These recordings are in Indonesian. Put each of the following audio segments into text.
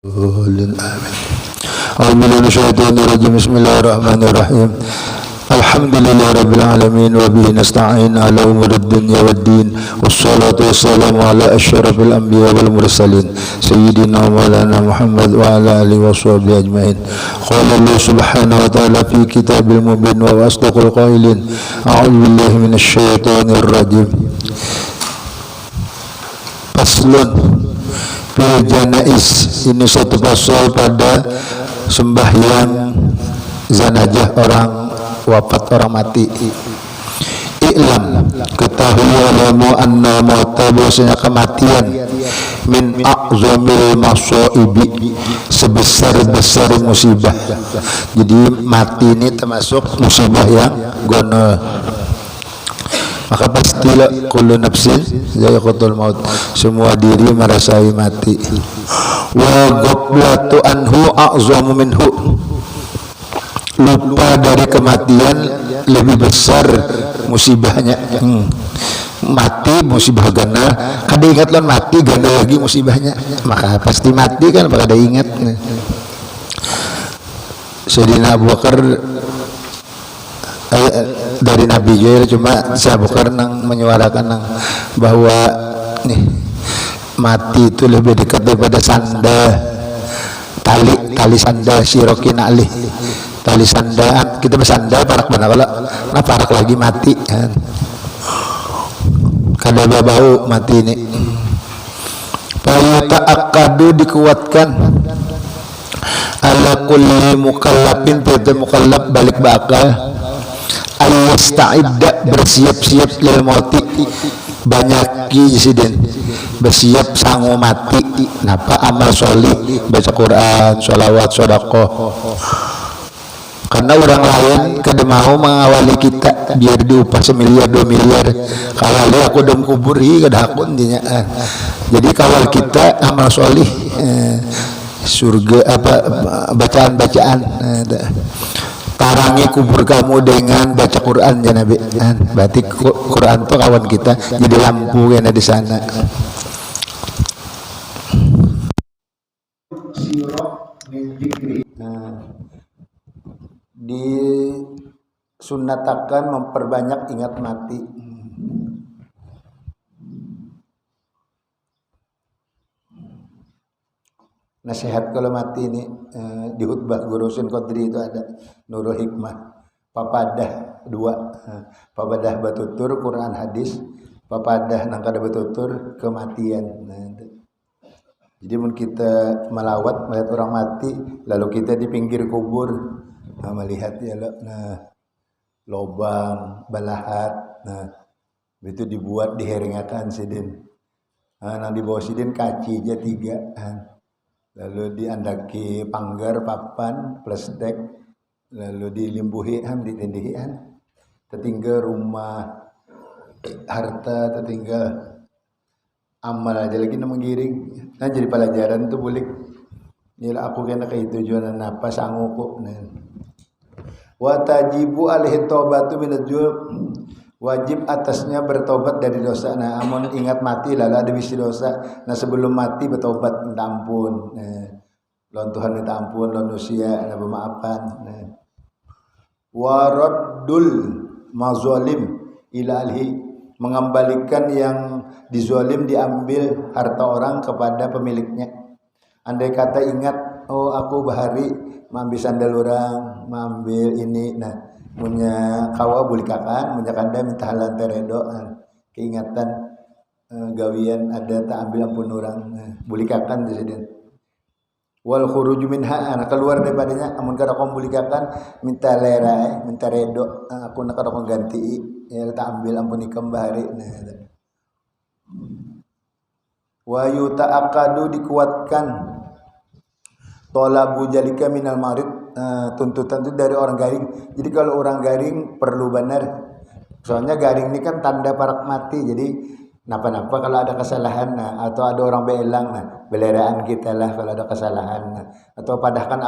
Amin. A'udzu minasyaitonir rajim. Bismillahirrahmanirrahim. Alhamdulillahirabbil alamin wa bihi nasta'in ala umurid dunya waddin. Wassalatu wassalamu ala asyrafil anbiya wal mursalin sayyidina wa maulana Muhammad wa ala alihi washabihi ajmain. Qala Allah subhanahu wa ta'ala fi kitabil mubin wa asdaqul qailin. A'udzu billahi minasyaitonir rajim. Faslun fil janais, ini satu pasal pada sembahyang zanajah, orang wafat, orang mati. I'lam, ketahui alamu anna mauta, bahwasanya kematian min a'zamil masaibi, sebesar-besar musibah. Jadi mati ini termasuk musibah yang gonol. Maka pastilah kullu nafsin za'iqatul maut, semua diri merasai mati. Wa ghaflatu anhu a'zamu minhu, lupa dari kematian lebih besar musibahnya. Mati musibah gana, kada ingat lan mati gana lagi musibahnya, maka pasti mati kan, maka kada ingat. Sayyidina Abu Bakar dari Nabi juga, cuma saya bukan menyuarakan bahwa nih mati itu lebih dekat daripada sanda, tali sanda sirokin alih, tali sanda kita bersanda parak mana kalau nah parak lagi mati kan, kada bau mati ini. Fayuta akadu, dikuatkan ala kulli mukallafin, pada mukallaf balik bakal al-musta'idda, bersiap-siap lil mauti, banyak insiden bersiap sanggup mati. Napa? Amal solih, baca Quran, sholawat, sodakoh. Karena orang lain kada mau mengawali kita biar diupah 1 miliar 2 miliar, kalau aku dom kubur kada aku intinya. Jadi kawal kita amal solih, surga apa, bacaan-bacaan. Tarangi kubur kamu dengan baca Quran ya Nabi. Berarti Quran itu kawan kita, jadi lampu yang ada di sana. Disunatakan memperbanyak ingat mati. Nasihat kalau mati ini di khutbah Guru Husin Qadri itu ada Nurul Hikmah, papadah 2, papadah batutur Quran hadis, papadah nang kada batutur kematian. Jadi mun kita melawat melihat orang mati, lalu kita di pinggir kubur melihat ya lobang balahat, itu dibuat diheringakan sidin, nang di bawah sidin kaci aja 3, lalu diandaki panggar papan plastik, lalu dilimbuhi ditindihi, tertinggal rumah harta, tertinggal amal aja lagi menggiring. Nah jadi pelajaran tuh bulik nila aku kena kayak tujuan apa sanggup. Wa tajibu alaihi taubatu minadzul, wajib atasnya bertobat dari dosa. Nah, amun ingat mati lalu ada bisi dosa. Nah, sebelum mati bertobat, minta ampun. Lawan Tuhan minta ampun, lawan usia, nah memaafkan. Wa raddul mazalim ila alhi, mengembalikan yang dizalim, diambil harta orang kepada pemiliknya. Andai kata ingat, oh aku bahari mambil sandal orang, mambil ini, nah punya kawa bulikakan, punya kanda minta halan teredo, keingatan gawian ada tak ambil ampun orang, bulikakan disini. Wal khuruju minha, keluar daripadanya, amun kada kau bulikakan minta lera, minta redo, aku nak kada kau ganti, ya tak ambil ampun ikam bahari. Wa yuta'aqadu, dikuatkan tolabu jalika minal marid, tuntutan itu dari orang garing. Jadi kalau orang garing perlu benar, soalnya garing ini kan tanda parak mati. Jadi napa-napa kalau ada kesalahan, atau ada orang belang, beleraan kita lah kalau ada kesalahan, atau padahkan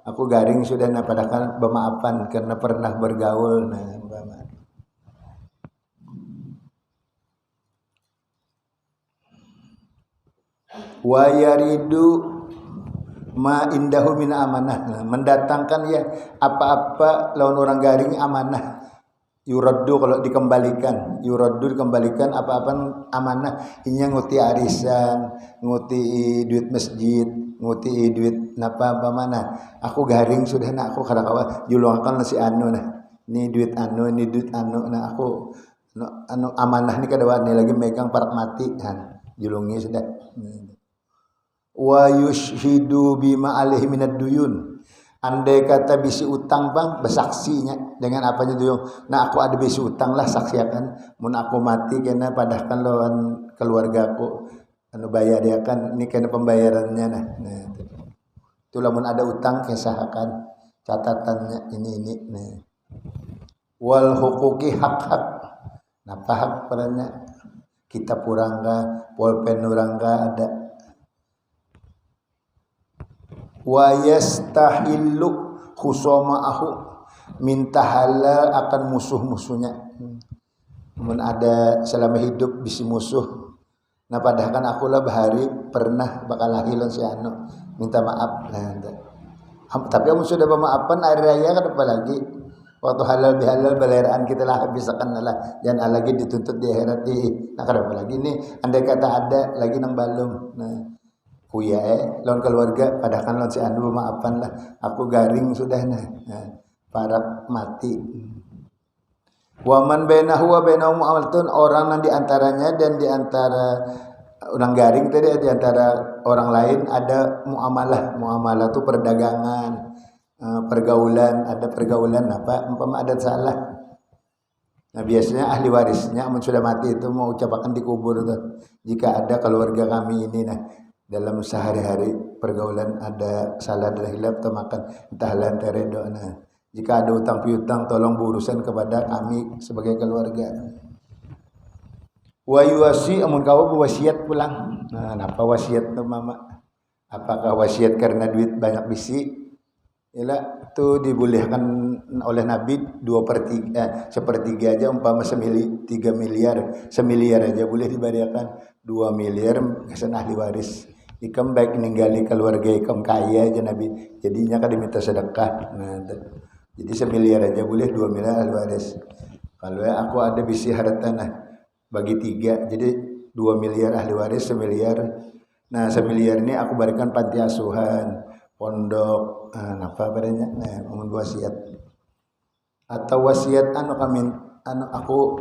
aku garing sudah, padahkan bermaafan karena pernah bergaul. Wa yaridu ma indahu min amanah, mendatangkan ya apa-apa lawan orang garing amanah. Yuraddu kalau dikembalikan, yuraddu dikembalikan apa-apa amanah, inya nguti arisan, nguti duit masjid, nguti duit napa mana. Aku garing sudah nak aku kadakawa julungkan si anu nah. Ini duit anu, ini duit anu nah aku anu amanah ni kadawa ni lagi megang parak mati kan. Julungi sudah. Wa yushhidu bima alaihi minad duyun. Andai kata bisi utang bang, bersaksinya dengan apanya duyung. Nah aku ada bisi utang lah saksiakan. Mun aku mati kena padahkan lawan keluarga aku. Anu bayar dia kan ini kena pembayarannya nah. Itulah mun ada utang kesahakan catatannya ini. Nah. Wal huquqi hak-hak. Napa hak perannya? Kita purangga, pulpen urangga ada. Wa yastahillu khusoma'ahu, minta halal akan musuh-musuhnya. Mun ada selama hidup bisi musuh. Nah padahal kan aku lah bahari pernah bakal lahilon si anu minta maaf. Nah, tapi kamu sudah memaafkan hari raya kan apa lagi? Waktu halal bihalal baleraan kita lah habisakan lah, jangan lagi dituntut di akhirat nah kenapa lagi nih? Andai kata ada lagi nang balum. Nah kuya lawan keluarga padahal lawan si anu maafan lah aku garing sudah nah parak mati. Waman bainahu wa bainahu mu'amalatun, orang yang diantaranya dan diantara orang garing tadi diantara orang lain ada muamalah itu perdagangan, pergaulan, ada pergaulan apa umpama ada salah. Nah biasanya ahli warisnya amun sudah mati itu mau ucapakan di kubur tuh. Jika ada keluarga kami ini nah dalam sehari-hari pergaulan ada salah dan hilaf atau makan entah lantaran doa. Nah, jika ada utang piutang tolong berurusan kepada kami sebagai keluarga. Wa yuwasi amun kawa wasiat pulang. Nah, napa wasiat tu mama? Apakah wasiat karena duit banyak bisi? Ialah itu dibolehkan oleh Nabi 2/3 sepertiga aja umpama 3 miliar, 1 miliar aja boleh diberikan 2 miliar kesan ahli waris. Ikam baik ninggali keluarga ikam kaya aja Nabi. Jadinya kan diminta sedekah. Nah, jadi 1 miliar aja boleh 2 miliar ahli waris. Kalau ya aku ada bisi harta nah bagi 3 jadi 2 miliar ahli waris 1 miliar. Nah 1 miliar ini aku berikan panti asuhan, pondok, apa padanya. Nah ngomong wasiat. Atau wasiat anu kami anu aku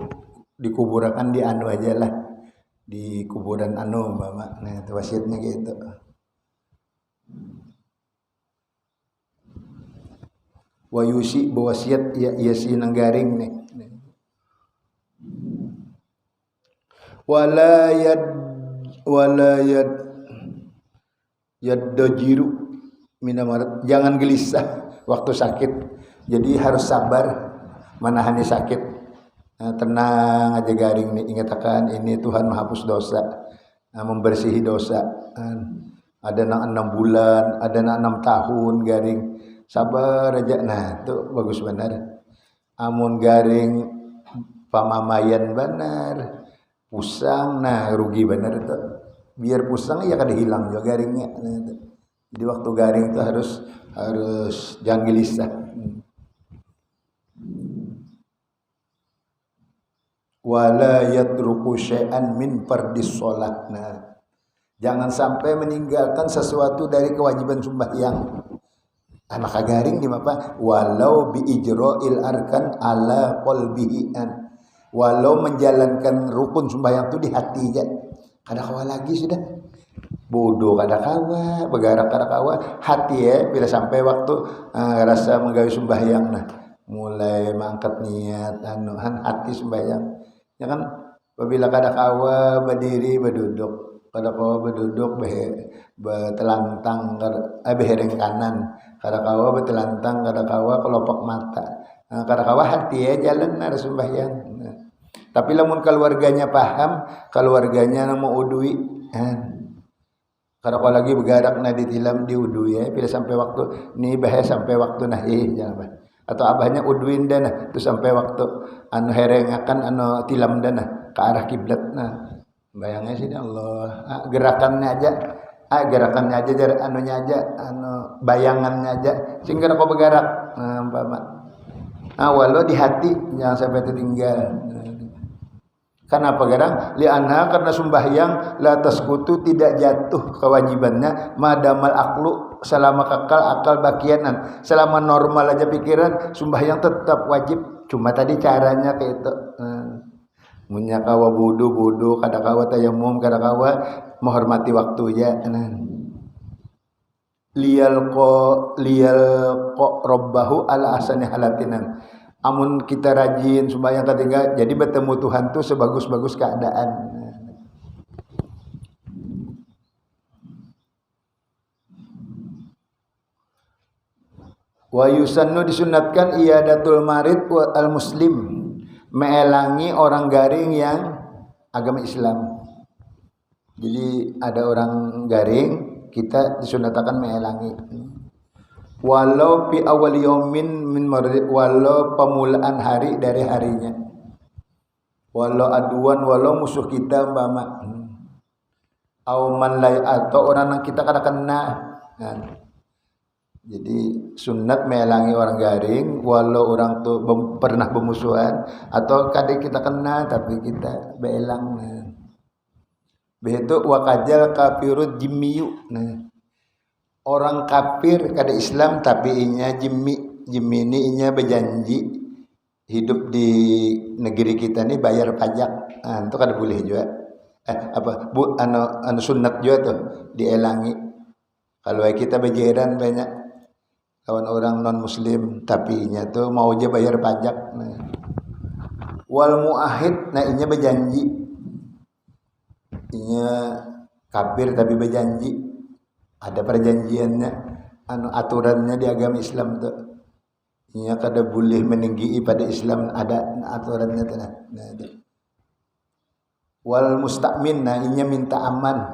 dikuburkan di anu aja lah. Di kuburan anu mama. Nah itu wasiatnya gitu. Wa yusi wasiat ya si nanggaring nih. Wala yaddajiru minamarat, jangan gelisah waktu sakit. Jadi harus sabar menahani sakit. Nah, tenang aja garing nih, ingatkan ini Tuhan menghapus dosa, membersihi dosa. Ada 6 bulan, ada 6 tahun garing, sabar aja. Nah itu bagus benar. Amun garing pamamayan benar, pusang, nah rugi benar itu. Biar pusang ya kada hilang juga garingnya. Nah, jadi waktu garing itu harus jangan gelisah. Wala yatruku syai'an min fardis shalah. Nah, jangan sampai meninggalkan sesuatu dari kewajiban sembahyang. Maka garing di apa? Walau bi ijra'il arkan ala qalbihi. Walau menjalankan rukun sembahyang itu di hati aja. Kada kawa lagi sudah. Bodoh kada kawa, begarak kada kawa. Hati ya bila sampai waktu rasa menggawe sembahyang nah mulai mangkat niat hati sembahyang. Ya kan apabila kada kawa berdiri berduduk, kada kawa berduduk betelantang behereng kanan, kada kawa betelantang, kada kawa kelopak mata. Kada kawa hati ya jalan harus sembahyang. Tapi lamun keluarganya paham, keluarganya mau udui, kada kawa lagi begarak na ditilam diudui ya, bila sampai waktu ni bahaya sampai waktu nah jangan. Atau abahnya uduin dan itu sampai waktu anu hereng akan anu tilam dan ke arah kiblat nah bayangnya sih Allah gerakannya aja gerakannya aja anunya aja bayangannya aja sehingga kau bergerak umpama walau di hati jangan sampai tertinggal. Kenapa garang? Li'anna karena sembahyang la tasqutu tidak jatuh kewajibannya madamal aqlu selama kekal akal bakianan. Selama normal aja pikiran sembahyang tetap wajib. Cuma tadi caranya kayak itu. Munya kawa wudu kada kawa tayamum kada kawa menghormati waktu ya. Liyal ko robbahu ala asani halatinan. Amun kita rajin sembahyang ketiga jadi bertemu Tuhan tuh sebagus-bagus keadaan. Wa yusannu disunatkan iyadatul marid al muslim meelangi orang garing yang agama Islam. Jadi ada orang garing kita disunatakan meelangi. Walau fi awal yaumin min marid, walau pemulaan hari dari harinya, walau aduan, walau musuh kita umpama au man lai atau orang yang kita kada kena jadi sunat melangi orang garing walau orang tu pernah bermusuhan atau kadang kita kena tapi kita belang begitu wakajal kafirud jimmiyu orang kafir kada Islam tapi inya jimmi ini inya berjanji hidup di negeri kita ni bayar pajak. Itu kada boleh juga. Anu sunat juga tuh dielangi. Kalau kita bejeran banyak kawan orang non muslim tapi inya tuh mau aja bayar pajak. Wal muahid inya berjanji. Inya kafir tapi berjanji. Ada perjanjiannya, aturannya di agama Islam tuh. Nya kada boleh meninggi pada Islam ada aturannya tuh. Wal musta'min inya minta aman,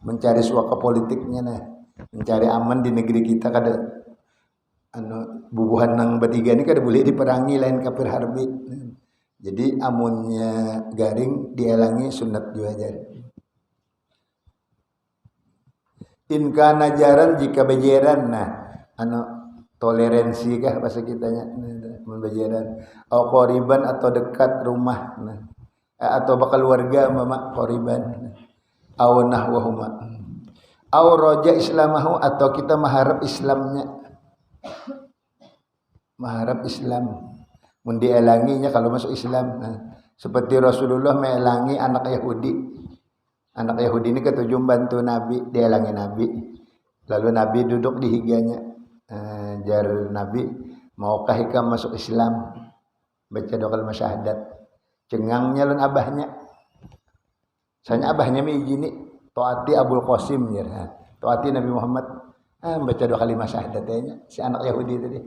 mencari suaka politiknya mencari aman di negeri kita kada bubuhan nang bertiga ini kada boleh diperangi lain kafir harbi. Jadi amunnya garing dielangi sunat juga aja. In kana jaran jika bejeran toleransi kah bahasa kitanya bejeran au qoriban atau dekat rumah atau bakal warga mama qoriban au nahwahuma au roja islamahu atau kita mengharap Islamnya mengharap Islam mun dielanginya kalau masuk Islam seperti Rasulullah melangi anak Yahudi. Anak Yahudi ini ketujuh bantu Nabi, dia elangi Nabi. Lalu Nabi duduk di higanya. Jar Nabi, maukah ikam masuk Islam? Baca doa kalimat syahadat. Cengangnya lun abahnya. Soalnya abahnya begini, taati Abul Qasim ya. Taati Nabi Muhammad. Baca doa kalimat syahadatnya si anak Yahudi tadi.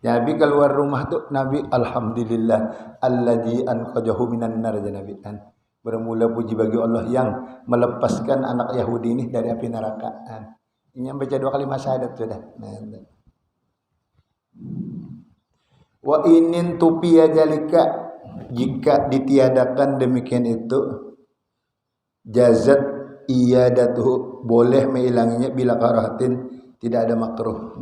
Nabi keluar rumah tuh Nabi alhamdulillah alladzi anqadhahu minan nar Nabi kan. Bermula puji bagi Allah yang melepaskan anak Yahudi ini dari api neraka. Ini yang baca 2 kalimat syahadat sudah. Wa inin tupiya jalika jika ditiadakan demikian itu jazat iyadatuhu boleh mengilanginya bila karahatin tidak ada makruh.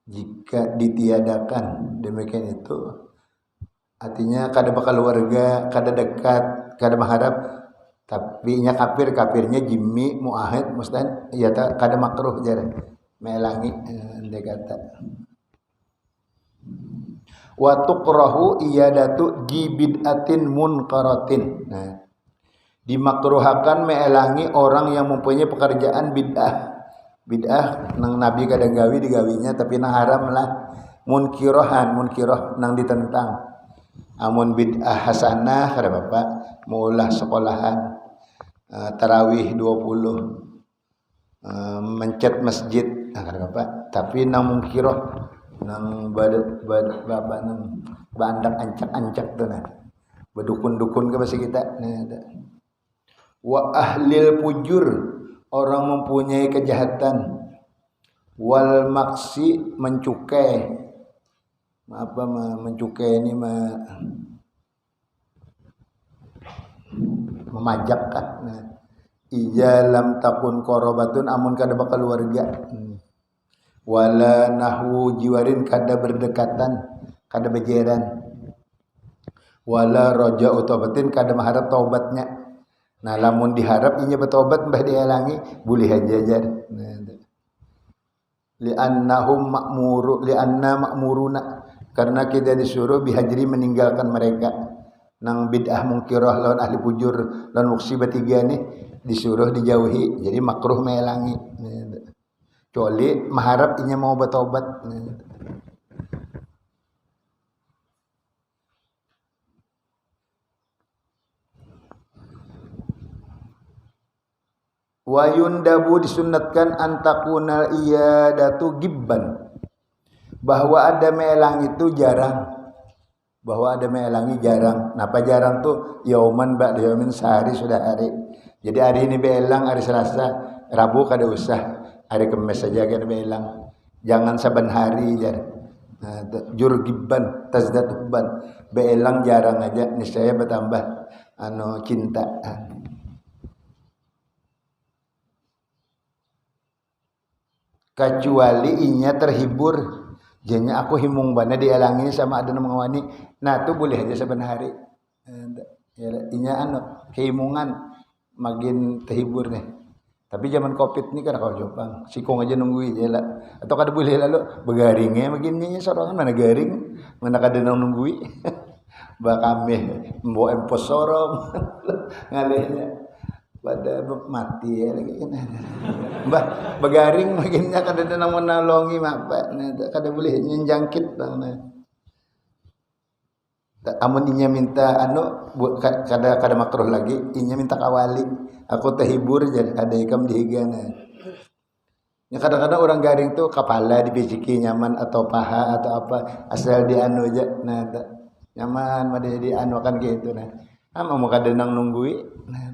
Jika ditiadakan demikian itu artinya kada bakal warga, kada dekat, kada mengharap tapi nya kafirnya jimmi muahid mustahil ya kada makruh jar melangi andai kata wa tuqrahu iyadatu bid'atin munkaratin. Dimakruhakan melangi orang yang mempunyai pekerjaan bid'ah nang nabi kadang gawi digawinya tapi nang haram lah munkiroh nang ditentang. Amun bid'ah hasanah kada bapak maulah sekolahan tarawih 20 mencet masjid kada bapak tapi nang mungkiroh nang bapak nang bandak ancak-ancak tuh bedukun-dukun ke bahasa kita wa ahlil fujur orang mempunyai kejahatan wal maksi mencukai mencukai ini memajak kan ija lam takun qarabatun amun kada keluarga. Wala nahwu jiwarin kada berdekatan, kada bejeran. Wala roja utobatin kada mengharap taubatnya. Nah lamun diharap inya bertobat mbah dihalangi boleh aja jar. Li'annahum ma'muruna karena kita disuruh bihajri meninggalkan mereka. Nang bid'ah mungkirah lawan ahli fujur lawan musibah tiga nih disuruh dijauhi. Jadi makruh melangi. Kecuali mengharap inya mau bertobat. Wa yundabu disunatkan antakunal iyadatu gibban, bahwa ada melang itu jarang, bahwa ada melangi jarang. Napa jarang tuh? Yauman ba'da yaumin, sehari sudah hari. Jadi hari ini belang, hari Selasa, Rabu kada usah, hari Kamis saja kada belang. Jangan saban hari jar. Jur gibban tazdat hubban, belang jarang aja niscaya bertambah cinta. Kecuali inya terhibur, jadinya aku himung bana dialangi sama ada mengawani, nah itu boleh aja sebenarnya. Inya kehimungan makin terhibur nih. Tapi zaman covid ini kan kau jopang sikong aja nungguin ya lah, atau kada boleh lalu begaringnya makinnya sorangan mana garing mana kada nungguin bakame membawa empos sorong ngalehnya pada mati ya lagi kan. Mbah begaring makinnya kada nang menolongi mapa kada boleh nyenjangkit bang. Amun inya minta kada makruh lagi, inya minta kawali aku terhibur jadi ada ikam dihigana. Ya kadang-kadang orang garing tuh kepala dipijiki nyaman atau paha atau apa asal dianu aja nah nyaman made dianu kan gitu nah. Mau kada nang nunggui nah.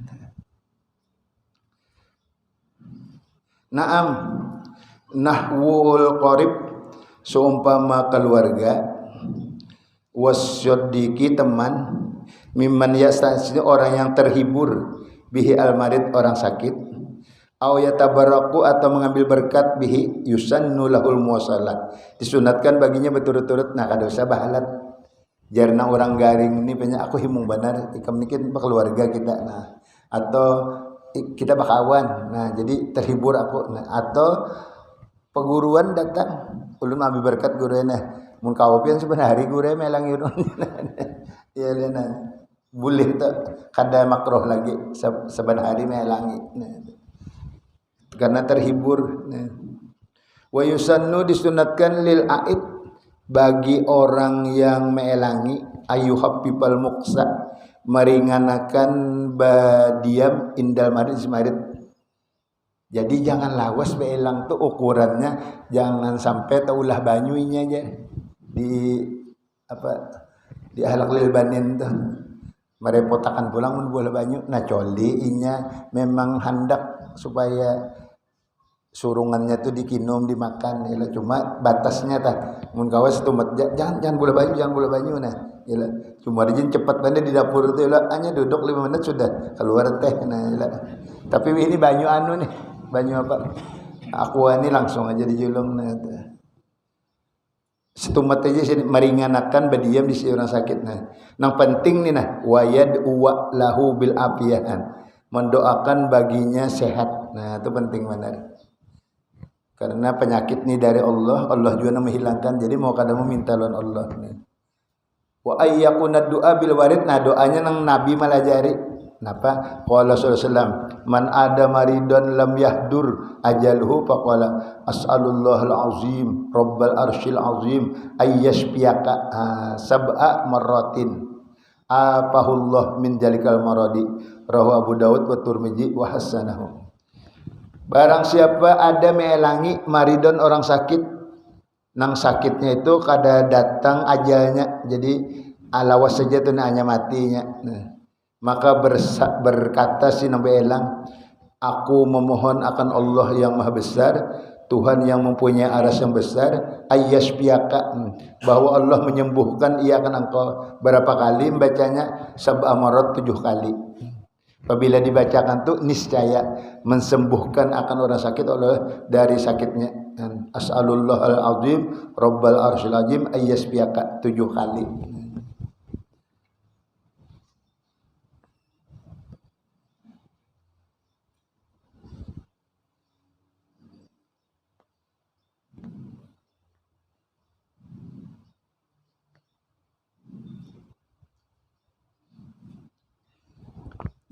Naam nahwul qarib seumpama keluarga wasyaddiqi teman mimman yastansi orang yang terhibur bihi almarid orang sakit au yatabaraku atau mengambil berkat bihi yusannu lahul muwasalah disunatkan baginya berturut-turut nah kada usah bahalat jarna orang garing ini banyak aku himung benar ikam nikin keluarga kita nah atau kita bakawan nah jadi terhibur aku nah atau peguruan datang ulun ambil berkat gurunya mun kawopian sebenarnya guru melang yun ya lena boleh tak kada makruh lagi sebenarnya melangi nah. Karena terhibur nah. Wa yusannu disunatkan lil aid bagi orang yang melangi ayuhabbibal muqsa meringankan badiam indal marid marid. Jadi jangan lawas beelang tuh ukurannya jangan sampai taulah banyunya aja di halak lil banin tuh merepotakan pulang mun bola banyu nah coli inya memang hendak supaya surungannya tuh dikinum dimakan ya cuma batasnya tah mun kawas tumat jangan bola banyu nah ya cuma dijin cepat banget di dapur itu ya hanya duduk 5 menit sudah keluar teh nah ya tapi ini banyu anu nih banyu apa aku ini langsung aja dijulung nah setumat aja meringankan berdiam di si orang sakit nah yang penting nih nah wayad uwa lahu bil afiyahan mendoakan baginya sehat nah itu penting benar karena penyakit ini dari Allah juga menghilangkan jadi mau kada meminta lawan Allah nah. Wa ayyakuna doa bil warid nah doanya nang Nabi malajari napa qala sallallahu alaihi wasallam man ada maridon lam yahdur ajalhu faqala as'alullahal azim rabbal arsyil azim ayyashfiyaka sab'a marratin afahullah min jalikal maradi rawahu Abu Daud wa Tirmidzi wa hasanahu. Barang siapa ada melangi maridon orang sakit nang sakitnya itu kada datang ajalnya jadi alawas saja tuh hanya matinya nah. Maka berkata si Nabi Elang aku memohon akan Allah yang maha besar Tuhan yang mempunyai aras yang besar ayyashfiyaka bahwa Allah menyembuhkan ia akan engkau berapa kali bacanya sab'a marrat 7 kali Apabila dibacakan tuh niscaya mensembuhkan akan orang sakit oleh dari sakitnya. As'alullah al-azim rabbal arsyil azim ayyasbiaka 7 kali.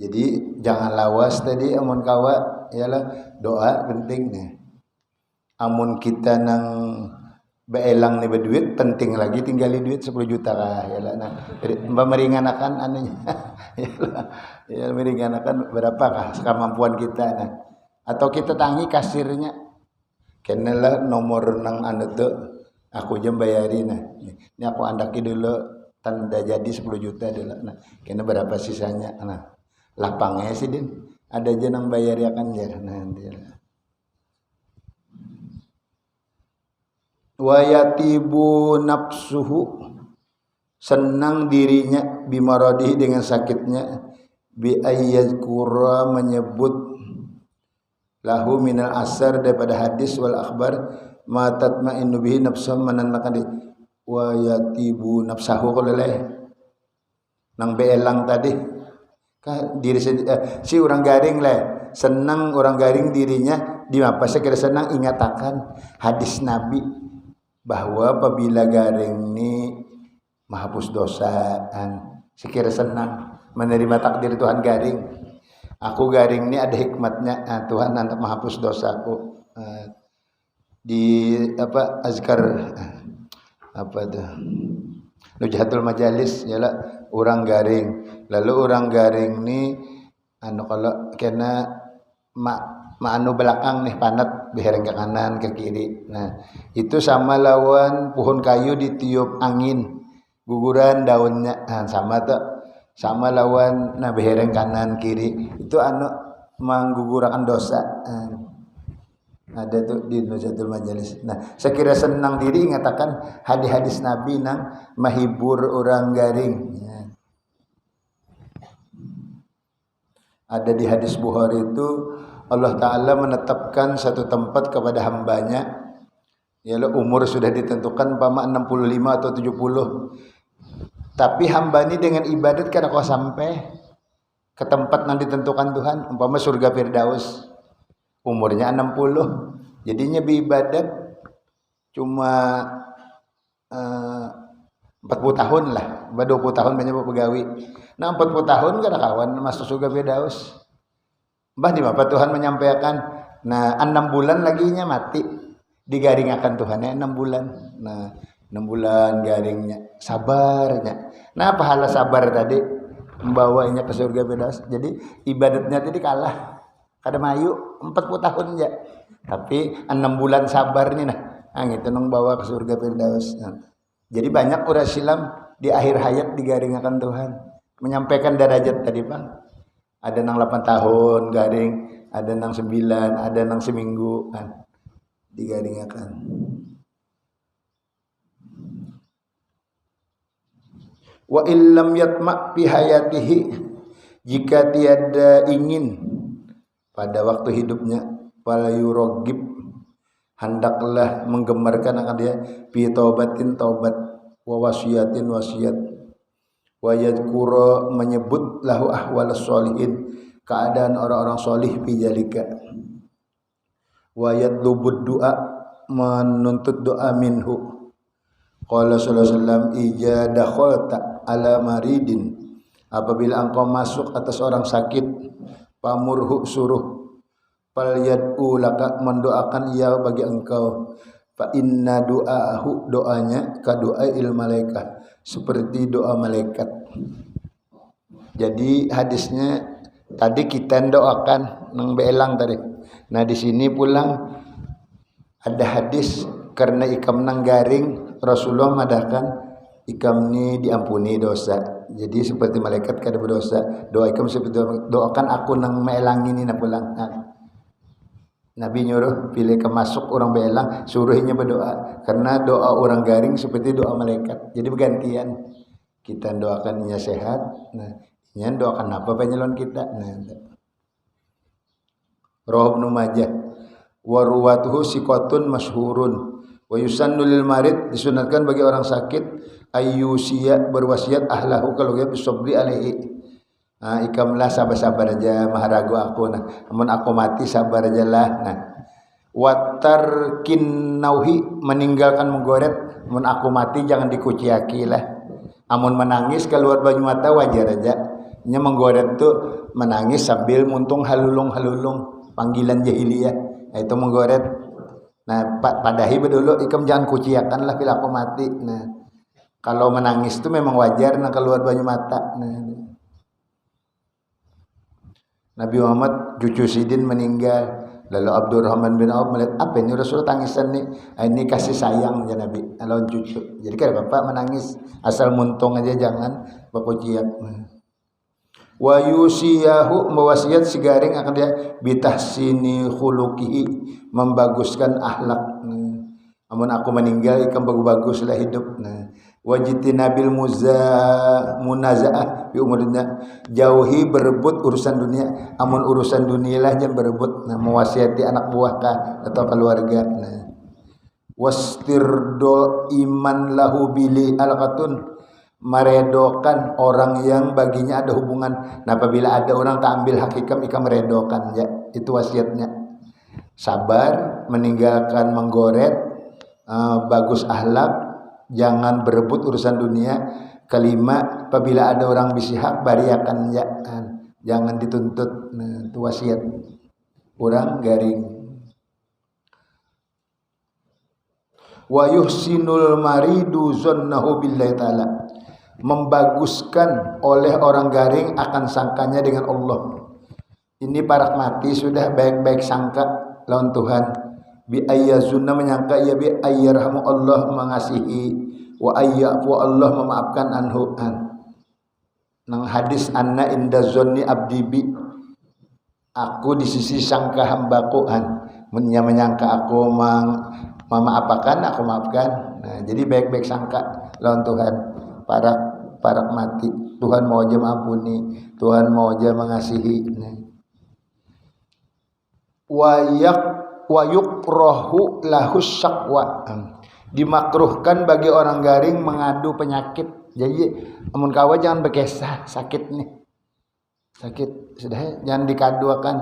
Jadi jangan lawas tadi amun kawa ialah doa penting nih. Amun kita nang beelang nih berduit penting lagi tinggali duit 10 juta kah ialah nah meringankan anunya ya meringankan berapakah kemampuan kita nah atau kita tangi kasirnya kenela nomor nang anu tuh aku jam bayarin nah ini aku andaki dulu tanda jadi 10 juta dulu nah kena berapa sisanya nah lapangnya sih din ada aja nang bayar ya kan ya nanti wayatibu nafsuhu senang dirinya bimaradihi dengan sakitnya bi ayyadkura menyebut lahu minal asar daripada hadis wal akhbar ma tatma'innu bihi nafsuhu menandakan di wayatibu nafsahu koleleh nang beelang tadi diri si orang garing lah senang orang garing dirinya di apa sekira senang ingatakan hadis Nabi bahwa apabila garing ini menghapus dosa sekira senang menerima takdir Tuhan garing aku garing ini ada hikmatnya Tuhan untuk menghapus dosaku di apa azkar apa tuh Nujahatul Majalis ialah orang garing lalu orang garing ni anu kalau kena anu belakang nih panat behereng ke kanan ke kiri nah itu sama lawan pohon kayu ditiup angin guguran daunnya sama tuh sama lawan nah behereng kanan kiri itu anu menggugurkan dosa ada tuh di Nujahatul Majalis. Nah, sekira senang diri mengatakan hadis-hadis Nabi nang mahibur orang garing. Ya. Ada di hadis Bukhari itu Allah Ta'ala menetapkan satu tempat kepada hambanya. Ialah umur sudah ditentukan umpama 65 atau 70. Tapi hamba ini dengan ibadat kada kau sampai ke tempat yang ditentukan Tuhan. Umpama surga Firdaus. Umurnya 60 jadinya beribadat cuma 40 tahun lah 20 tahun banyak pegawai nah 40 tahun kada kawan masuk surga Firdaus mbah di apa Tuhan menyampaikan nah 6 bulan laginya mati digaringakan Tuhan 6 bulan nah 6 bulan garingnya sabarnya nah pahala sabar tadi membawanya ke surga Firdaus jadi ibadatnya tadi kalah kada mayu 40 tahun aja tapi 6 bulan sabar nih nah gitu nang bawa ke surga Firdaus nah. Jadi banyak orang Islam di akhir hayat digaringakan Tuhan menyampaikan derajat tadi Bang ada nang 8 tahun garing ada nang 9 ada nang seminggu kan digaringakan wa illam yatma fi hayatihi jika tiada ingin pada waktu hidupnya fala yuragib hendaklah menggemarkan akan dia fi taubatin taubat wa wasiyatin wasiat wa yadhkura menyebut lahu ahwalas sholihin keadaan orang-orang solih fi jalika wa yadlubud doa menuntut doa minhu qala sallallahu alaihi wasallam ija dakhalta ala maridin apabila engkau masuk atas orang sakit pamurhu suruh fal yad'u laka mendoakan ia bagi engkau fa inna du'ahu doanya ka du'ail malaikat seperti doa malaikat. Jadi hadisnya tadi kita doakan nang beelang tadi. Nah di sini pulang ada hadis karena ikam nang garing Rasulullah madakan ikam ni diampuni dosa. Jadi seperti malaikat kada berdosa. Doa ikam seperti doakan aku nang meelang ini na pulang. Nabi nyuruh pilih kemasuk orang beelang suruhnya berdoa karena doa orang garing seperti doa malaikat. Jadi bergantian kita doakan ia sehat. Nah Nya doakan apa penyelon kita. Nah, Rawahu Ibnu Majah wa ruwatuhu siqatun masyhurun wa yusannu lil marid disunatkan bagi orang sakit ayyusiya berwasiat ahlahu kalau dia bisobri alaihi. Ikamlah sabar-sabar aja maharagu aku nah amun aku mati sabar aja lah. Nah watarkin nauhi meninggalkan menggoret amun aku mati jangan dikuciaki lah. Amun menangis keluar banyu mata wajar aja nya menggoret tuh menangis sambil muntung halulung panggilan jahiliyah itu menggoret. Nah padahi dulu ikam jangan kuciakan lah bila aku mati. Nah kalau menangis itu memang wajar nah keluar banyu mata. Nah Nabi Muhammad cucu Sidin meninggal. Lalu Abdurrahman bin Auf melihat apa ini Rasul tangisan nih. Ini kasih sayang ya Nabi. Lawan cucu. Jadi kalau bapak menangis asal muntung aja jangan bapak ciak. Wa yusiyahu mewasiat sigaring akan dia bitahsini khuluqihi membaguskan akhlak. Amun aku meninggal ikan bagus lah hidup. Wajitinabil munazaah bi umurnya jauhi berebut urusan dunia. Amun urusan dunia lah jangan berebut. Mewasiati anak buah kah atau keluarga. Wastirdo iman lahu bili alqatun meredokan orang yang baginya ada hubungan. Nah apabila ada orang tak ambil hak ikam meredokan ya itu wasiatnya. Sabar meninggalkan menggoret bagus akhlak. Jangan berebut urusan dunia. Kelima, apabila ada orang bisi hak bariakan ya, jangan dituntut. Nah, itu wasiat orang garing. Wa yuhsinul maridu zannahu billahi ta'ala membaguskan oleh orang garing akan sangkanya dengan Allah. Ini para mati sudah baik-baik sangka lawan Tuhan. Bi ayyazunna menyangka ya bi ayyarhamu Allah mengasihi wa ayyafu Allah memaafkan anhu nang hadis anna inda zonni abdi bi aku di sisi sangka hambaku menyangka aku memaapakan aku maafkan. Nah, jadi baik-baik sangka lawan Tuhan. Para mati Tuhan mau aja mengampuni, Tuhan mau aja mengasihi. Wa yukrahu lahus syaqwa dimakruhkan bagi orang garing mengadu penyakit. Jadi amun kawa jangan bekesah sakit nih. Sakit sudah jangan dikaduakan.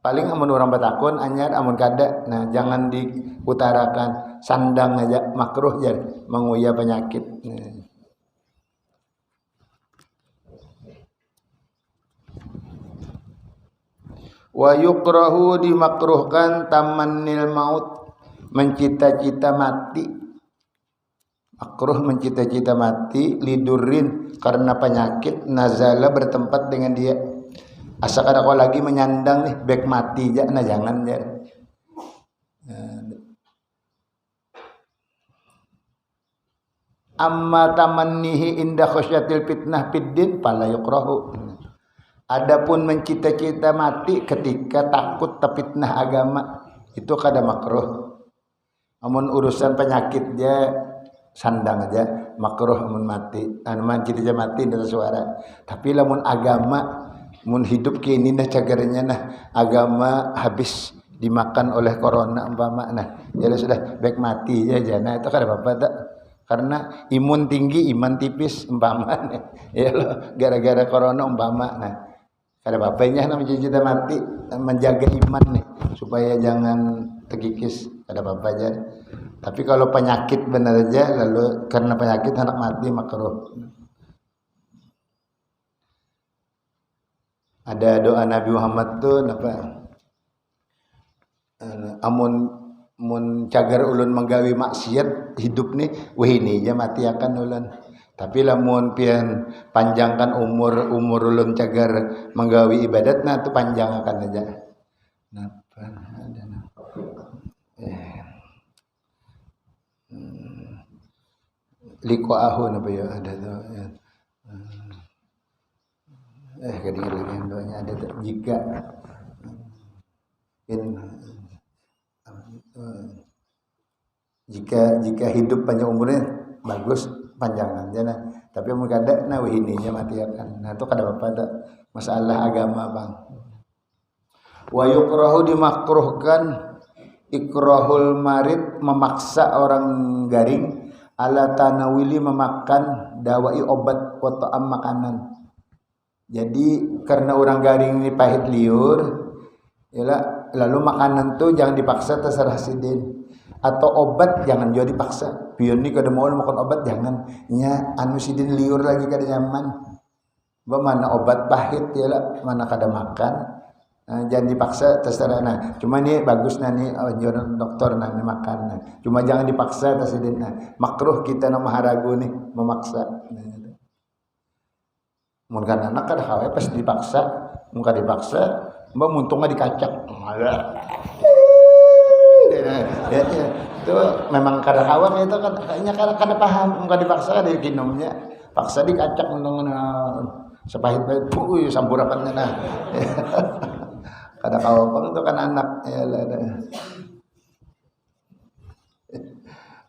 Paling amun orang batakun anyar amun kada nah jangan diutarakan sandang aja makruh jadi menguya penyakit. Wa yukrahu dimakruhkan tamannil maut mencita-cita mati. Makruh mencita-cita mati lidurin karena penyakit nazala bertempat dengan dia. Asal ada kau lagi menyandang nih bek mati aja nah jangan ya. Amma tamannihi inda khasyatil fitnah fiddin fala yukrahu. Adapun mencita-cita mati ketika takut fitnah agama itu kada makruh. Amun urusan penyakit dia sandang aja makruh amun mati. Amun cita-cita mati dari suara. Tapi lamun agama mun hidup kini nah cagarnya nah agama habis dimakan oleh corona umpama nah jadi sudah baik mati aja nah itu kada apa-apa tak. Karena imun tinggi iman tipis umpama ya loh gara-gara corona umpama nah kada apa-apanya namanya cita-cita mati menjaga iman nih supaya jangan terkikis kada apa-apa aja. Tapi kalau penyakit benar aja lalu karena penyakit anak mati makruh. Ada doa Nabi Muhammad tuh apa mun cagar ulun menggawi maksiat hidup nih wah ini aja mati akan ulun. Tapi lamun pian panjangkan umur ulun cagar menggawi ibadat nah itu panjang akan aja. Napa ada liko ahun apa ya ada tuh ya. Kadang lagi doanya ada tuh jika hidup panjang umurnya bagus panjangan nah tapi mun kada nah wahininya mati akan nah itu kada apa ada masalah agama bang. Wa yukrahu dimakruhkan ikrahul marid memaksa orang garing ala tanawili memakan dawai obat wa ta'am makanan. Jadi karena orang garing ini pahit liur yalah lalu makanan tuh jangan dipaksa terserah sidin atau obat jangan juga dipaksa. Biar ni kada mau makan obat jangan nya anu sidin liur lagi kada nyaman. Mana obat pahit yalah mana kada makan. Jangan dipaksa terserah nah cuma ni bagus nah ni anjuran dokter nah makan nah. Cuma jangan dipaksa tersedin nah makruh kita nama haragu nih memaksa nah. Mun kan anak kada kawe pas dipaksa mun kada dipaksa mbak muntungnya dikacak ya, itu memang kada kawan itu kan kayaknya kada paham mun kada dipaksa kada kinumnya paksa dikacak untung sepahit-pahit sampurakan nah kada kawan itu kan anak ya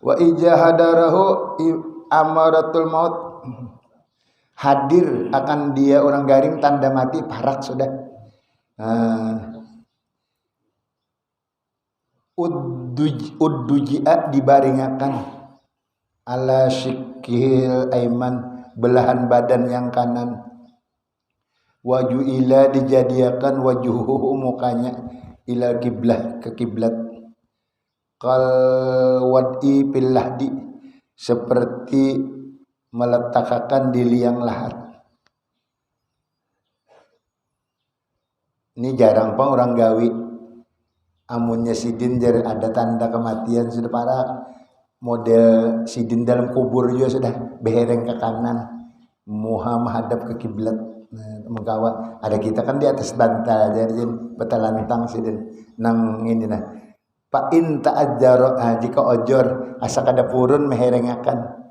wa ijahadarahu amaratul maut hadir akan dia orang garing tanda mati parak sudah udduji'a dibaringakan ala syikil aiman belahan badan yang kanan waju ila dijadiakan wajuhu mukanya ila kiblah ke kiblat kal wadi pilahdi seperti meletakkan di liang lahat. Ini jarang pang orang gawi amunnya sidin jar ada tanda kematian sudah parah model sidin dalam kubur juga sudah behereng ke kanan muha menghadap ke kiblat. Nah, mengkawa ada kita kan di atas bantal jadi betalantang sidin nang ini nah pa in ta'ajjaro jika ojor asa kada purun meherengakan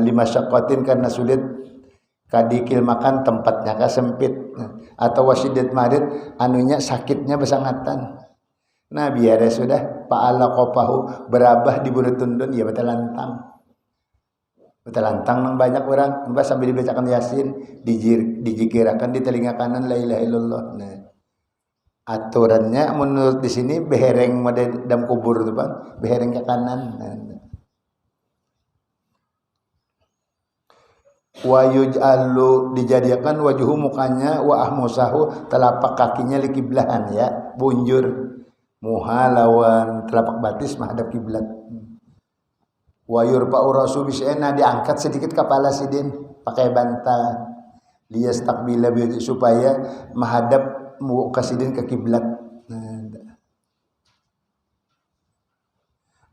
lima syakotin karena sulit kadikil makan tempatnya ka sempit atau wasidat marid anunya sakitnya besangatan nah biar sudah pa'ala qopahu berabah di burutundun ya betalantang nang banyak orang mbak sambil dibacakan yasin dijikirakan di telinga kanan la ilaha illallah nah aturannya menurut di sini behereng model dalam kubur itu bang behereng ke kanan nah. Wa yuj'alu dijadikan wajuhu mukanya wa ahmusahu telapak kakinya li kiblahan ya bunjur muha lawan telapak batis menghadap kiblat wa yurfa'u rasu bisena diangkat sedikit kepala sidin pakai bantal liyastaqbila bi supaya menghadap muka sidin ke kiblat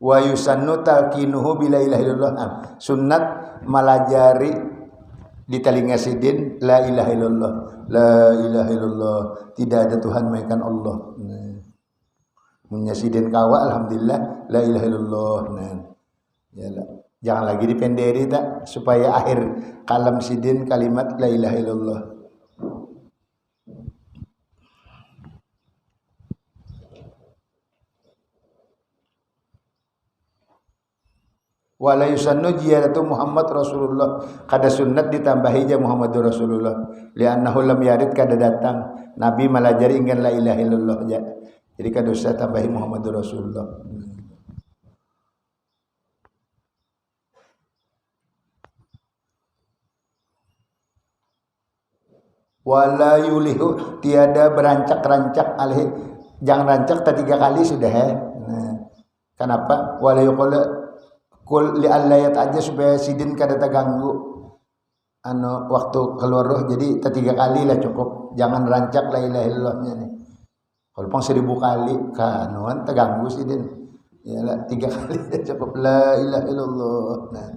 wa yusannu talqinuhu bila ilaha illallah sunnat malajari di telinga sidin la ilaha illallah la ilaha illallah tidak ada Tuhan melainkan Allah sidin kawa alhamdulillah la ilaha illallah ya jangan lagi dipenderi tak supaya akhir kalam sidin kalimat la ilaha illallah wala yusannu ziyaratu Muhammad Rasulullah kada sunnat ditambahi ja Muhammadur Rasulullah li'annahu lam yarid kada datang nabi malajari ingin la ilaha illallah ja jadi kada usah tambahi Muhammadur Rasulullah wala yulihu tiada berancak-rancak alih jangan rancak tak 3 kali sudah nah, kenapa wala yuqala kul li allayat aja supaya sidin kada terganggu anu waktu keluar roh jadi 3 kali lah cukup jangan rancak la ilaha illallahnya nih kalau pang 1000 kali kanuan terganggu sidin ya lah 3 kali cukup la ilaha illallah nah.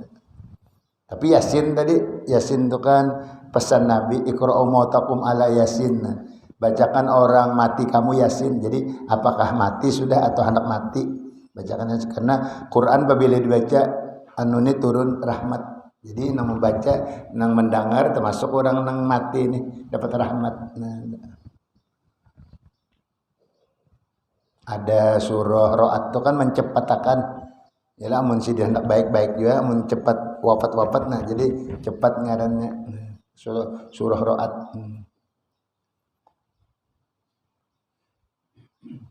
Tapi yasin tadi yasin itu kan pesan Nabi iqra'u mautakum ala yasin nah. Bacakan orang mati kamu yasin jadi apakah mati sudah atau hendak mati bacakan karena Quran apabila dibaca anu ini turun rahmat jadi nang membaca nang mendengar termasuk orang nang mati ini dapat rahmat nah, ada surah Ra'd itu kan mencepatakan Ya lah mun sidin hendak baik-baik juga mun cepat wafat nah jadi cepat ngarannya surah Ra'ad.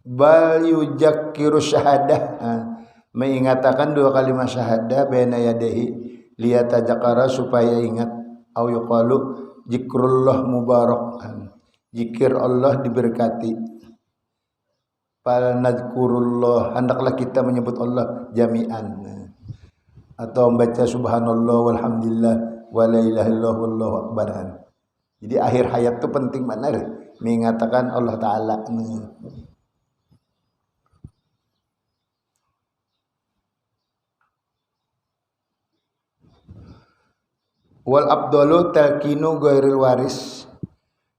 Bal yujakkiru syahadah, mengatakan dua kalimat syahadah baina yadayhi liyatajakkara supaya ingat, au yuqalu zikrullah mubarak, zikir Allah diberkati. Fal nadhkurullah, hendaklah kita menyebut Allah jami'an, atau membaca subhanallah walhamdulillah wa la ilaha illallah wallahu akbar. Jadi akhir hayat itu penting benar mengatakan Allah Ta'ala. Wal abdalu talqinu ghairil waris,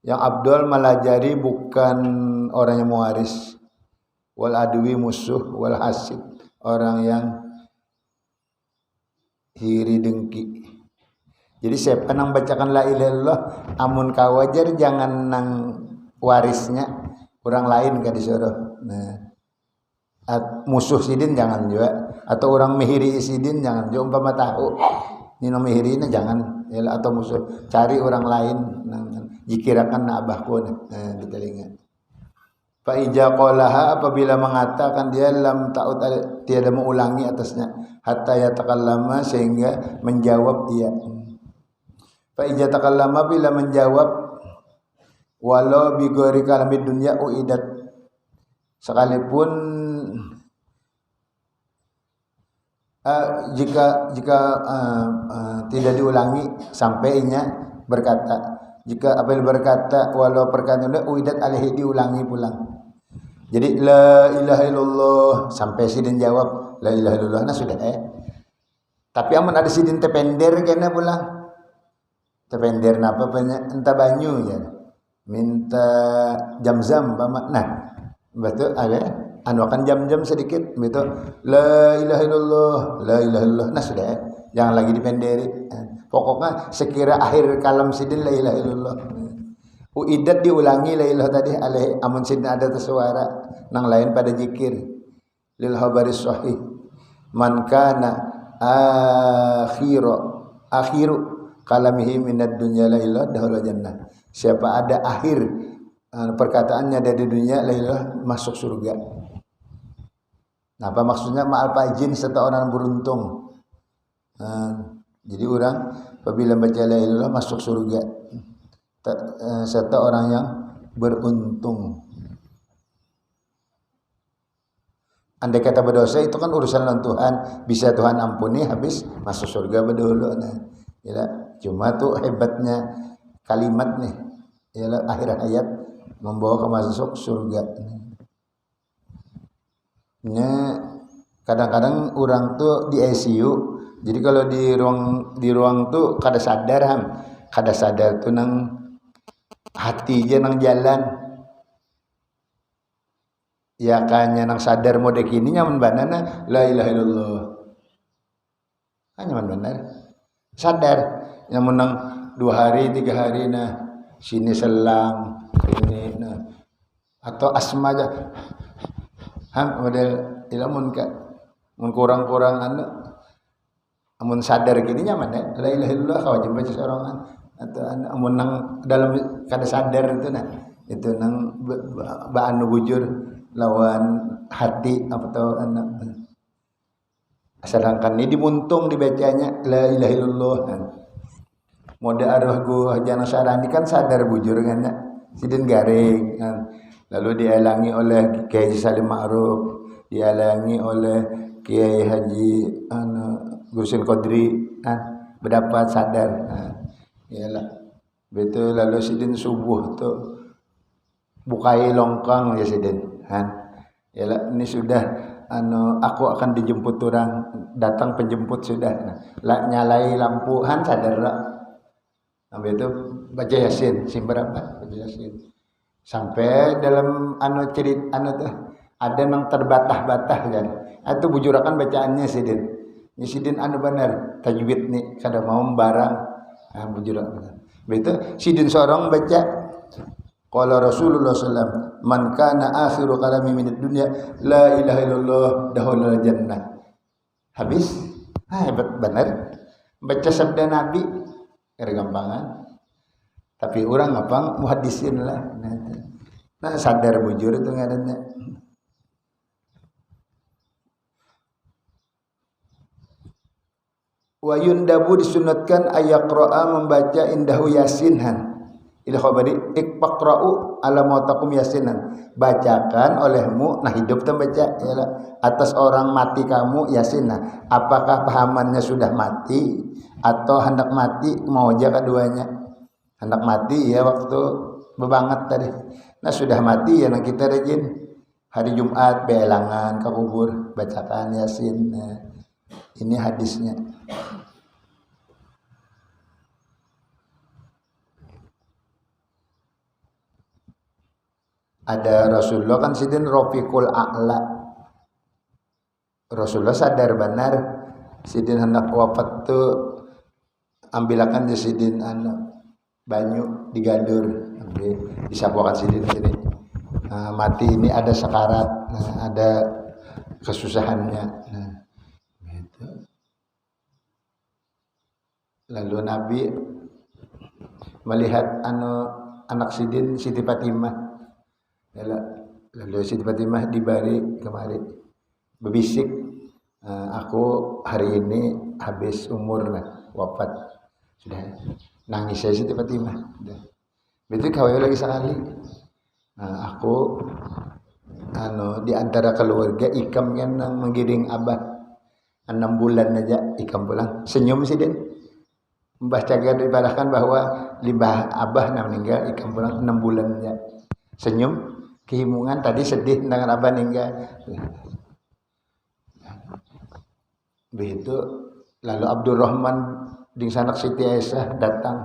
yang abdul melajari bukan orang yang mewaris. Wal adwi musuh, wal hasid orang yang hiri dengki. Jadi siapa nang bacakan la ilaha illallah amun kawajar jangan nang warisnya orang lain ka disuruh. Nah, musuh sidin jangan juga, atau orang mihiri sidin jangan juga, umpama tahu nino mihirina jangan ya, atau musuh cari orang lain dikirakan na abahku di telinga. Fa ija qalaha, apabila mengatakan dia lam ta'ud tiada mengulangi atasnya hatta yatakallama sehingga menjawab dia. Fa ija takallama bila menjawab walau bi ghairi kalamid dunya uidat, sekalipun jika tidak diulangi sampainya berkata, jika apabila berkata walau perkataan uidat alaihi diulangi pulang. Jadi la ilaha illallah sampai sidin jawab la ilaha illallah nah sudah Tapi amun ada sidin tepender kena pulang. Tepender napa banyak entah banyu ya. Minta jam-jam nah betul ada anu akan jam-jam sedikit betul la ilaha illallah la ilaha illallah nah sudah jangan lagi dipenderi. Pokoknya sekira akhir kalam sidin la ilaha illallah uidat diulangi la ilaha tadi alaihi amun sidin ada tersuara nang lain pada zikir lil habaris sahih man kana akhiru kalamihi minad dunya la ilaha dahul jannah, siapa ada akhir perkataannya dari dunia la ilaha masuk surga. Nah, apa maksudnya ma'al fajin serta orang beruntung. Jadi orang apabila baca la ilaha illallah masuk surga serta orang yang beruntung. Andai kata berdosa itu kan urusan dengan Tuhan, bisa Tuhan ampuni habis masuk surga berdulu. Nah, ya, cuma tuh hebatnya kalimat nih, ya akhir ayat membawa ke masuk surga. Nya kadang-kadang orang tuh di ICU, jadi kalau di ruang tuh kada sadar tuh nang hati aja nang jalan. Ya kanya nang sadar mode kini nyaman banana la ilaha illallah. Nyaman benar. Sadar nyaman nang 2 hari 3 hari nah sini selang ini nah atau asma aja. Model ilamun ka mun kurang-kurang anu amun sadar gini nyaman ya la ilaha illallah kawajib baca sorangan atau amun nang dalam kada sadar itu nah itu nang anu bujur lawan hati atau anak asalkan ini dimuntung dibacanya la ilaha illallah mode arwah gua jana sarani kan sadar bujur kan sidin garing kan. Lalu dialangi oleh Kiai Salim Ma'ruf, dialangi oleh Kiai Haji Gusin Qadri berdapat sadar iyalah betul. Lalu sidin subuh tuh bukai longkang ya sidin iyalah ini sudah aku akan dijemput orang, datang penjemput sudah nyalai lampu sadar lah. Sampai itu baca Yasin berapa baca Yasin sampai dalam cerita tuh ada nang terbatah-batah kan itu bujurakan bacaannya sidin ini sidin benar tajwid nih kada mau barang bujurakan begitu sidin seorang baca qala Rasulullah sallallahu man kana akhiru kalami minad dunya la ilaha illallah dahulul jannah. habis. Hebat bener baca sabda Nabi kira gampangan. Tapi orang apa muhaddisin lah. Nah sadar bujur itu ngaranna. Wa yundabu disunatkan ayaqra'a membaca indahu yasinhan. Ila khabari iqra'u ala mautakum yasinan. Bacakan olehmu, nah hidup tuh baca ya, atas orang mati kamu yasin. Nah, apakah pahamannya sudah mati atau hendak mati, mau aja keduanya. Hendak mati ya waktu bebanget tadi. Nah sudah mati ya nah kita rajin hari Jumat beelangan ke kubur bacakan yasin. Nah, ini hadisnya. Ada Rasulullah kan sidin Rafiqul A'la. Rasulullah sadar benar sidin hendak wafat tuh ambilakan di sidin banyu digadur disapuakan sidin ini. Mati ini ada sakarat, ada kesusahannya. Gitu. Lalu Nabi melihat anak sidin Siti Fatimah. Lalu Siti Fatimah dibari kemari berbisik, aku hari ini habis umur wafat sudah. Nangis saya Siti Fatimah. Betul kawin lagi sekali. Aku di antara keluarga Ikam yang menggiring abah 6 bulan aja Ikam pulang. Senyum sih Den. Mbah Cagar diparahkan bahwa limbah abah meninggal Ikam pulang 6 bulan aja. Senyum kehimungan tadi sedih dengan abah meninggal. Begitu lalu Abdurrahman di sanak Siti Aisyah datang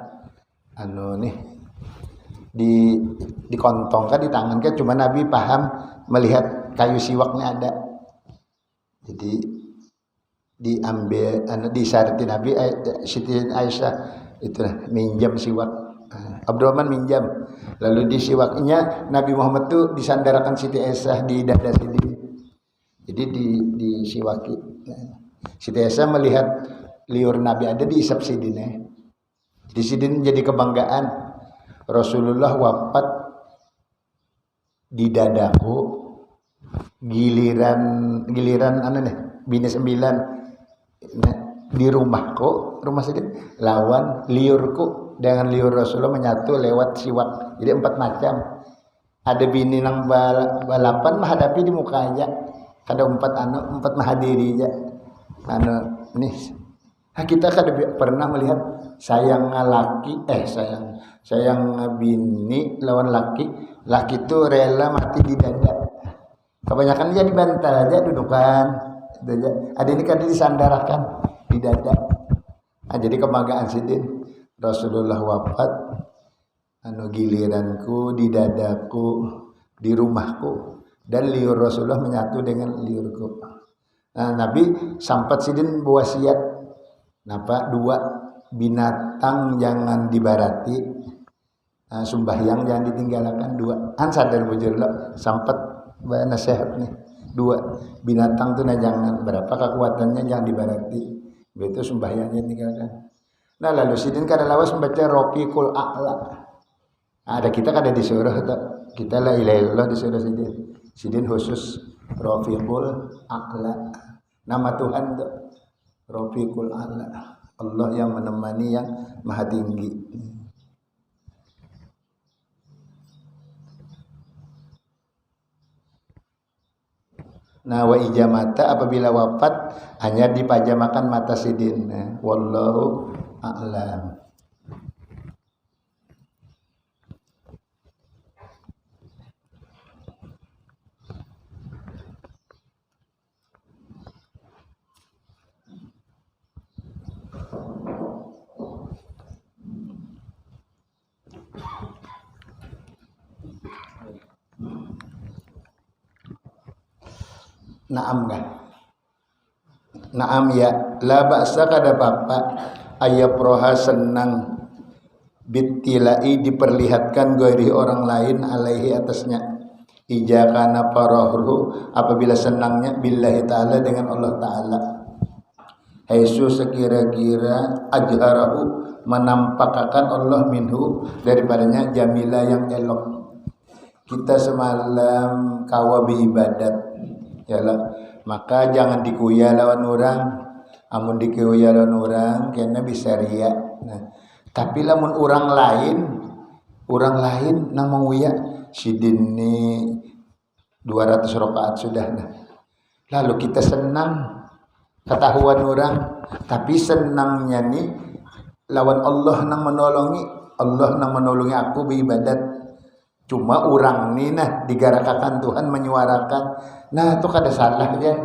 dikontongkan di tangan kan cuma Nabi paham melihat kayu siwaknya ada. Jadi diambil disarati Nabi Siti Aisyah itu minjam siwak. Abdurrahman minjam. Lalu di siwaknya Nabi Muhammad tuh disandarakan Siti Aisyah di dada Siti. Jadi di siwaki. Siti Aisyah melihat liur Nabi ada diisap sidinnya. Di sidin jadi kebanggaan. Rasulullah wafat di dadaku giliran bini 9 di rumahku rumah sidin lawan liurku dengan liur Rasulullah menyatu lewat siwak. Jadi 4 macam. Ada bini nang balapan menghadapi di muka aja. Ada 4 mahadiri aja. Nih. Kita kan pernah melihat sayang laki sayang bini lawan laki itu rela mati di dada. Kebanyakan dia dibantal aja dudukan. Ada ini kan disandarakan di dada. Jadi kebanggaan sidin. Rasulullah wafat giliranku di dadaku di rumahku dan liur Rasulullah menyatu dengan liurku. Nabi sempat sidin berwasiat napa 2 binatang jangan dibarati, sumbahyang jangan ditinggalkan 2. Sadar bujur lo sempat nasihat nih 2 binatang tuh jangan berapa kekuatannya jangan dibarati. Begitu sumbahyangnya tinggalkan. Nah lalu sidin kada lawas membaca Rafiqul A'la. Ada kita kada disuruh kita la ilaha illallah disuruh sidin khusus Rafiqul A'la. Nama Tuhan tuh Rafiqul A'la. Allah yang menemani yang maha tinggi. Nah wa ijamata apabila wafat hanya dipajamakan mata sidin. Wallahu a'lam. Naam kan? Naam ya, la ba'sa kada apa-apa ayaproha senang bitilai diperlihatkan gairi orang lain alaihi atasnya. Ija kana farahru apabila senangnya billahi ta'ala dengan Allah ta'ala. Haisu sekira-kira ajharahu menampakkan Allah minhu daripadanya jamila yang elok. Kita semalam kawabi ibadat yalah, maka jangan dikuya lawan orang. Amun dikuya lawan orang kena bisa ria. Nah, tapi lamun orang lain nang menguya sidin ni 200 rakaat sudah. Nah, lalu kita senang ketahuan orang, tapi senangnya nih lawan Allah nang menolongi aku beribadat. Cuma orang nih nah digarakakan Tuhan menyuarakan. Nah itu kada salah ya.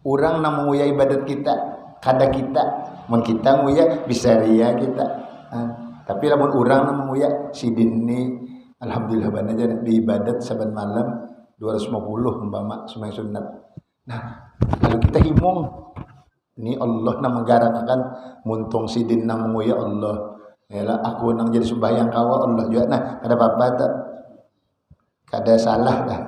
Orang nang menguya ibadat kita, kada kita. Mun kita nguya bisa ria kita. Tapi lamun orang nang menguya sidin ni alhamdulillah bana aja di ibadat saban malam 250 umpama semai sunat. Nah, lalu kita himong ini Allah nang menggarakakan muntung sidin nang menguya Allah. Yalah aku nang jadi sembahyang kawa Allah juga. Nah, kada apa-apa tak. Kada salah dah.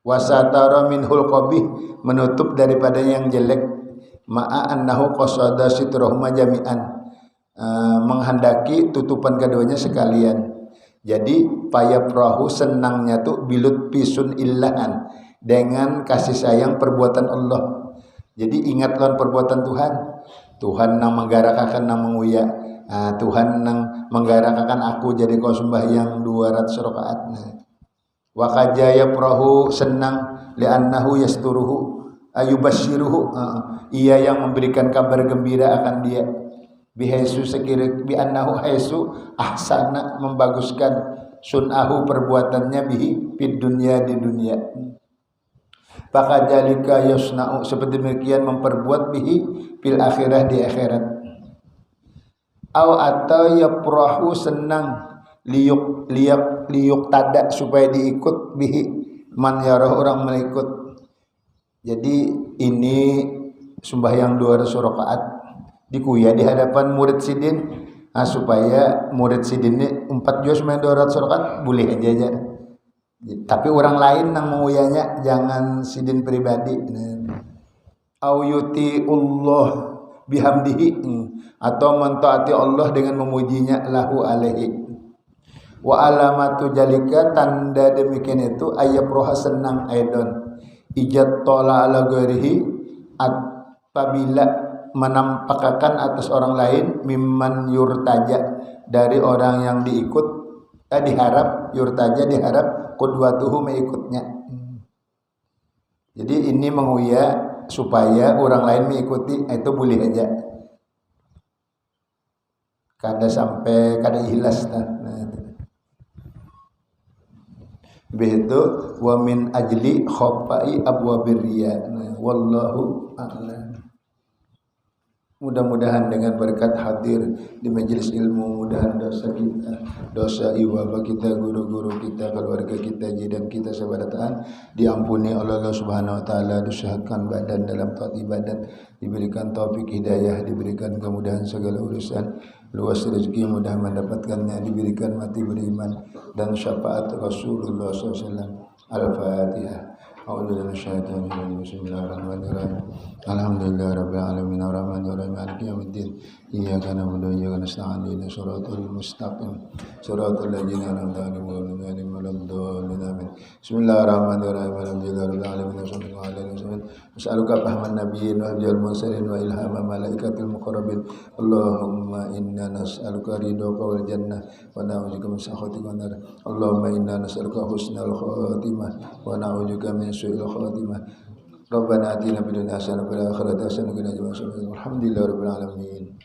Wasatara minhul qabih menutup daripada yang jelek ma'a annahu qasada sitrahuma jami'an menghendaki tutupan keduanya sekalian. Jadi payafrahu senangnya tuh bilut pisun illahan dengan kasih sayang perbuatan Allah. Jadi ingatlah perbuatan Tuhan. Tuhan nang menggarakakan nang menguya. Tuhan nang menggarakakan aku jadi kau sembahyang 200 rakaat. Wa kajaya prahu senang li'annahu yasturuhu ayubasyiruhu ia yang memberikan kabar gembira akan dia bihaisu sekira bi annahu haisu ahsana membaguskan sunahu perbuatannya bihi fid dunya di dunia. Fakajalika yasna'u seperti demikian memperbuat bihi fil akhirah di akhirat. Au atau yaprahu senang liuk tada supaya diikut bihi man yarah orang mengikut. Jadi ini sembahyang 200 rakaat dikuya di hadapan murid sidin supaya murid sidin ini 4 juz main 200 rakaat boleh aja. Tapi orang lain nang menguyanya jangan sidin pribadi. Au yuti'ullah bihamdihi atau mentaati Allah dengan memujinya lahu alaihi. Wa alamatu jalika tanda demikian itu ayyaproha senang aidon ijat tola ala ghairihi apabila menampakkan atas orang lain mimman yurtaja dari orang yang diikut diharap yurtaja diharap qudwatuhu mengikutnya. Jadi ini menguya supaya orang lain mengikuti itu boleh aja. Kada sampai kada ikhlas begitu wa min ajli khafai abwabir riya. Wallahu a'lam. Mudah-mudahan dengan berkat hadir di majelis ilmu, mudahan dosa kita, dosa iwaba kita, guru-guru kita, keluarga kita, jidan kita sabarataan diampuni oleh Allah Subhanahu wa taala, disehatkan badan dalam taat ibadat, diberikan taufik hidayah, diberikan kemudahan segala urusan, luas rezeki mudah mendapatkannya, diberikan mati beriman dan syafaat Rasulullah SAW. Al-Fatihah. Bismillahirrahmanirrahim. Alhamdulillahirabbil alamin arrahmanirrahim maliki yaumiddin. Iyyaka na'budu wa iyyaka nasta'in ihdinas siratal mustaqim siratal ladzina an'amta 'alaihim ghairil maghdubi 'alaihim. Bismillahirrahmanirrahim. Alhamdulillahirabbil alamin wassallallahu alaihi wasallam. As'aluka fahman nabiyyin wa hifdzal mursalin wa ilhama malaikatil muqarrabin. Allahumma inna nas'aluka ridhaka wal jannah wa na'udzubika min sakhatika wan nar. Allahumma inna nas'aluka husnal khatimah wa na'udzubika min su'il khatimah. Rabbana atina fid dunya hasanah wa fil akhirati hasanah wa qina adzabannar. Alhamdulillahirabbil alamin.